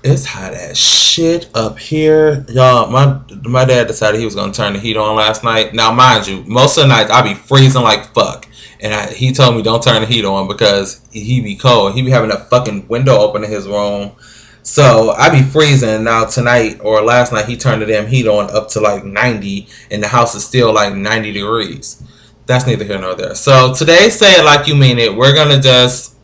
It's hot as shit up here, y'all. My dad decided he was gonna turn the heat on last night. Now, mind you, most of the nights I be freezing like fuck, and he told me don't turn the heat on because he be cold. He be having a fucking window open in his room, so I be freezing. Now tonight or last night he turned the damn heat on up to like 90, and the house is still like 90 degrees. That's neither here nor there. So today, say it like you mean it. We're gonna just,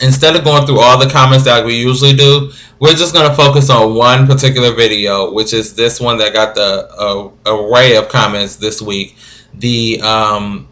instead of going through all the comments that we usually do, we're just going to focus on one particular video, which is this one that got the array of comments this week. The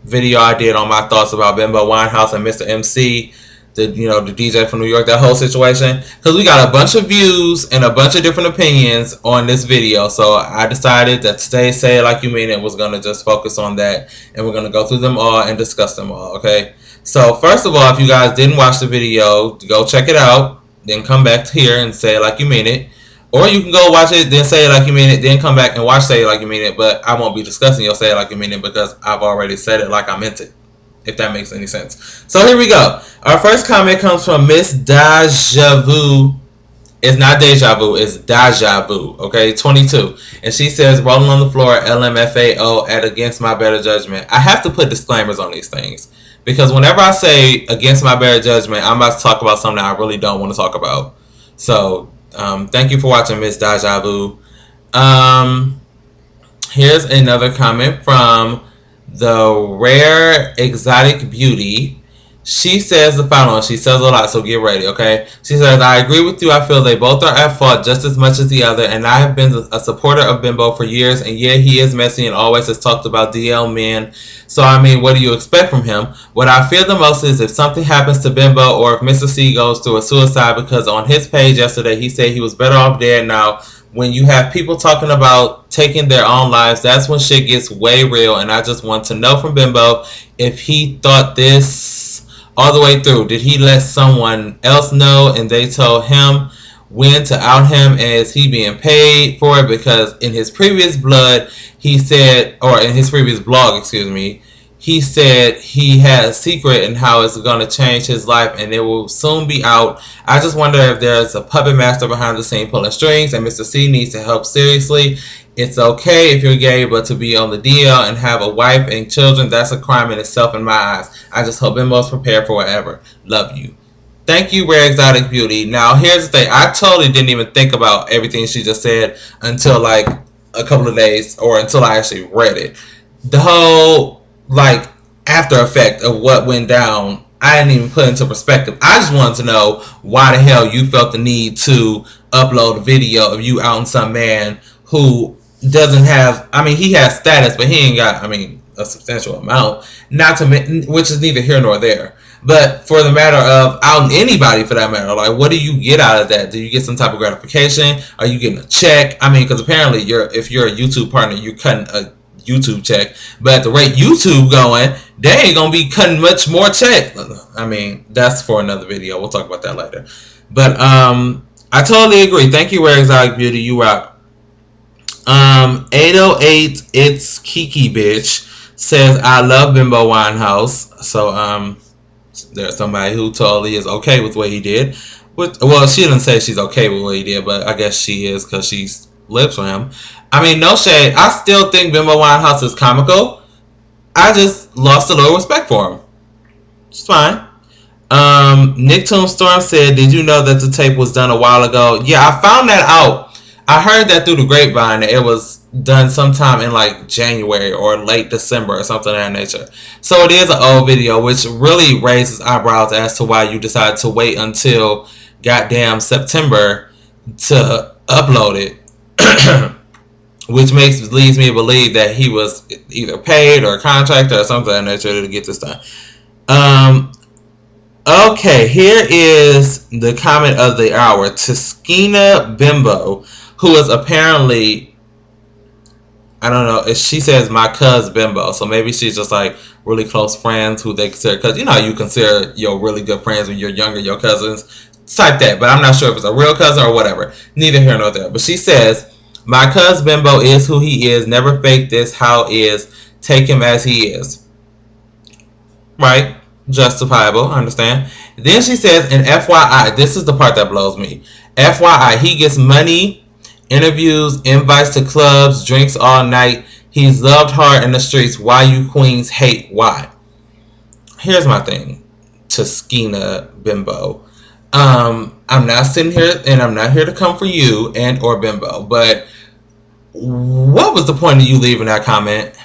video I did on my thoughts about Bimbo Winehouse and Mr. MC, the DJ from New York, that whole situation. Because we got a bunch of views and a bunch of different opinions on this video. So I decided that today, Say It Like You Mean It, was going to just focus on that. And we're going to go through them all and discuss them all, okay? So first of all, if you guys didn't watch the video, go check it out. Then come back here and Say It Like You Mean It. Or you can go watch it, then Say It Like You Mean It, then come back and watch Say It Like You Mean It. But I won't be discussing your Say It Like You Mean It because I've already said it like I meant it. If that makes any sense. So here we go. Our first comment comes from Miss Deja Vu. It's not Deja Vu, it's Deja Vu, okay, 22. And she says, rolling on the floor, LMFAO at against my better judgment. I have to put disclaimers on these things. Because whenever I say against my better judgment, I'm about to talk about something I really don't want to talk about. So, thank you for watching, Miss Deja Vu. Here's another comment from the Rare Exotic Beauty. She says the following. She says a lot, so get ready, okay? She says, I agree with you. I feel they both are at fault just as much as the other, and I have been a supporter of Bimbo for years, and yeah, he is messy and always has talked about DL men. So, I mean, what do you expect from him? What I fear the most is if something happens to Bimbo or if Mr. C goes through a suicide, because on his page yesterday, he said he was better off dead. Now, when you have people talking about taking their own lives, that's when shit gets way real, and I just want to know from Bimbo if he thought this all the way through. Did he let someone else know and they told him when to out him, and is he being paid for it? Because in his previous blog, he said he said he had a secret and how it's going to change his life and it will soon be out. I just wonder if there's a puppet master behind the scene pulling strings and Mr. C needs to help seriously. It's okay if you're gay, but to be on the DL and have a wife and children, that's a crime in itself in my eyes. I just hope Bimbo's prepared for whatever. Love you. Thank you, Rare Exotic Beauty. Now, here's the thing. I totally didn't even think about everything she just said until like a couple of days or until I actually read it. The whole like after effect of what went down, I didn't even put into perspective. I just wanted to know why the hell you felt the need to upload a video of you outing some man who doesn't have, I mean, he has status, but he ain't got, I mean, a substantial amount, not to, which is neither here nor there. But for the matter of outing anybody for that matter, like, what do you get out of that? Do you get some type of gratification? Are you getting a check? I mean, because apparently if you're a YouTube partner, you're cutting a YouTube check. But at the rate YouTube going, they ain't going to be cutting much more check. I mean, that's for another video. We'll talk about that later. But I totally agree. Thank you, Rare Exotic Beauty. You rock. 808 It's Kiki Bitch says, I love Bimbo Winehouse. So there's somebody who totally is okay with what he did. Well, she didn't say she's okay with what he did, but I guess she is because she lives for him. I mean, no shade. I still think Bimbo Winehouse is comical. I just lost a little respect for him. It's fine. Nick Tombstorm said, did you know that the tape was done a while ago? Yeah, I found that out. I heard that through the grapevine that it was done sometime in like January or late December or something of that nature. So it is an old video, which really raises eyebrows as to why you decided to wait until goddamn September to upload it. Which leads me to believe that he was either paid or contracted or something of that nature to get this done. Okay, here is the comment of the hour. Tiskina Bimbo, who is apparently, I don't know, she says my cuz Bimbo, so maybe she's just like really close friends who they consider, because you know you consider your really good friends when you're younger, your cousins, type that, but I'm not sure if it's a real cousin or whatever, neither here nor there. But she says, my cuz Bimbo is who he is, never fake this, how is, take him as he is. Right? Justifiable, I understand. Then she says, and FYI, this is the part that blows me. FYI, he gets money, interviews, invites to clubs, drinks all night. He's loved hard in the streets. Why you queens hate? Why? Here's my thing to Skeena Bimbo. I'm not sitting here and I'm not here to come for you and or Bimbo, but what was the point of you leaving that comment?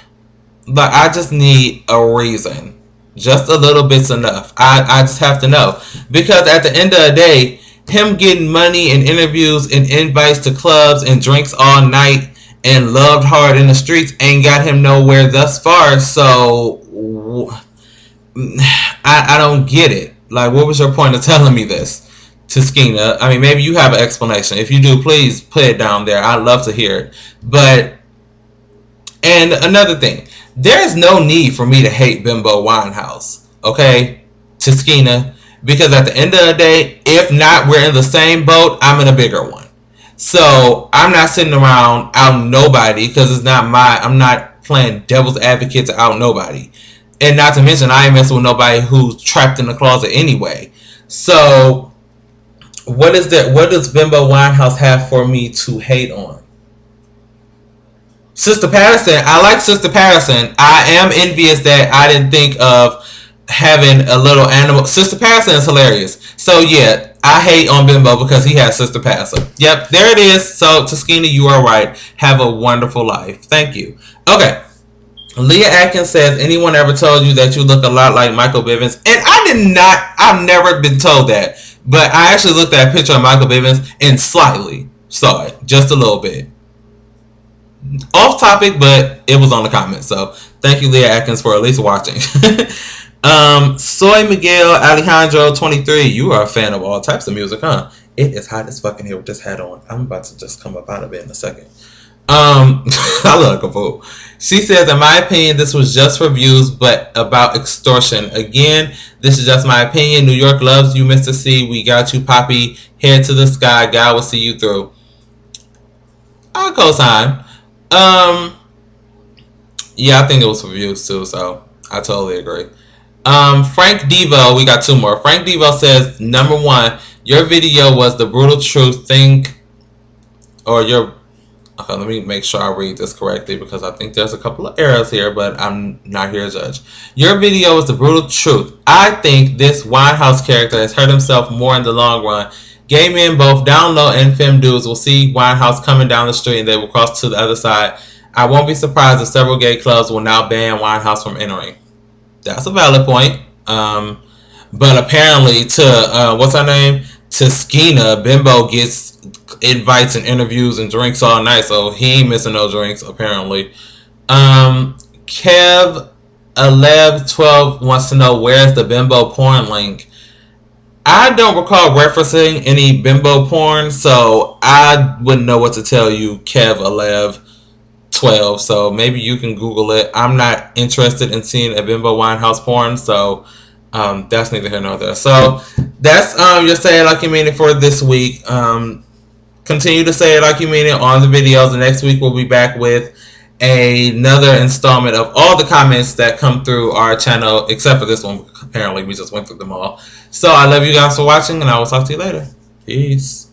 Like, I just need a reason. Just a little bit's enough. I just have to know. Because at the end of the day, him getting money and interviews and invites to clubs and drinks all night and loved hard in the streets ain't got him nowhere thus far. So I don't get it. Like, what was your point of telling me this? To Skeena, I mean, maybe you have an explanation. If you do, please put it down there. I'd love to hear it. But, and another thing, there's no need for me to hate Bimbo Winehouse, okay, to Skeena, because at the end of the day, if not, we're in the same boat, I'm in a bigger one. So I'm not sitting around out nobody, because it's not I'm not playing devil's advocate to out nobody. And not to mention, I ain't messing with nobody who's trapped in the closet anyway. So what does Bimbo Winehouse have for me to hate on? Sister Patterson, I like Sister Patterson. I am envious that I didn't think of having a little animal. Sister Patterson is hilarious. So yeah, I hate on Bimbo because he has Sister Patterson. Yep, there it is. So Tuskegee, you are right. Have a wonderful life. Thank you. Okay. Leah Atkins says, anyone ever told you that you look a lot like Michael Bivins? And I did not. I've never been told that. But I actually looked at a picture of Michael Bivins and slightly saw it. Just a little bit. Off topic, but it was on the comments. So thank you, Leah Atkins, for at least watching. Soy Miguel Alejandro 23. You are a fan of all types of music, huh? It is hot as fucking here with this hat on. I'm about to just come up out of it in a second. I look like a fool. She says, in my opinion, this was just for views, but about extortion. Again, this is just my opinion. New York loves you, Mr. C. We got you, Poppy. Head to the sky. God will see you through. I'll co-sign. Yeah, I think it was for views too, so I totally agree. Frank Devo, we got two more. Frank Devo says, number one, your video was the brutal truth thing, or your, okay, let me make sure I read this correctly because I think there's a couple of errors here, but I'm not here to judge. Your video is the brutal truth. I think this Winehouse character has hurt himself more in the long run. Gay men, both down low and femme dudes, will see Winehouse coming down the street and they will cross to the other side. I won't be surprised if several gay clubs will now ban Winehouse from entering. That's a valid point. But apparently to, what's her name? To Skeena, Bimbo gets invites and interviews and drinks all night, so he ain't missing no drinks, apparently. Kev 1112 wants to know, where's the Bimbo porn link? I don't recall referencing any Bimbo porn, so I wouldn't know what to tell you, Kev 1112. So maybe you can Google it. I'm not interested in seeing a Bimbo Winehouse porn, so that's neither here nor there. So that's your Say It Like You Mean It for this week. Continue to say it like you mean it on the videos. The next week we'll be back with another installment of all the comments that come through our channel, except for this one. Apparently we just went through them all. So I love you guys for watching, and I will talk to you later. Peace.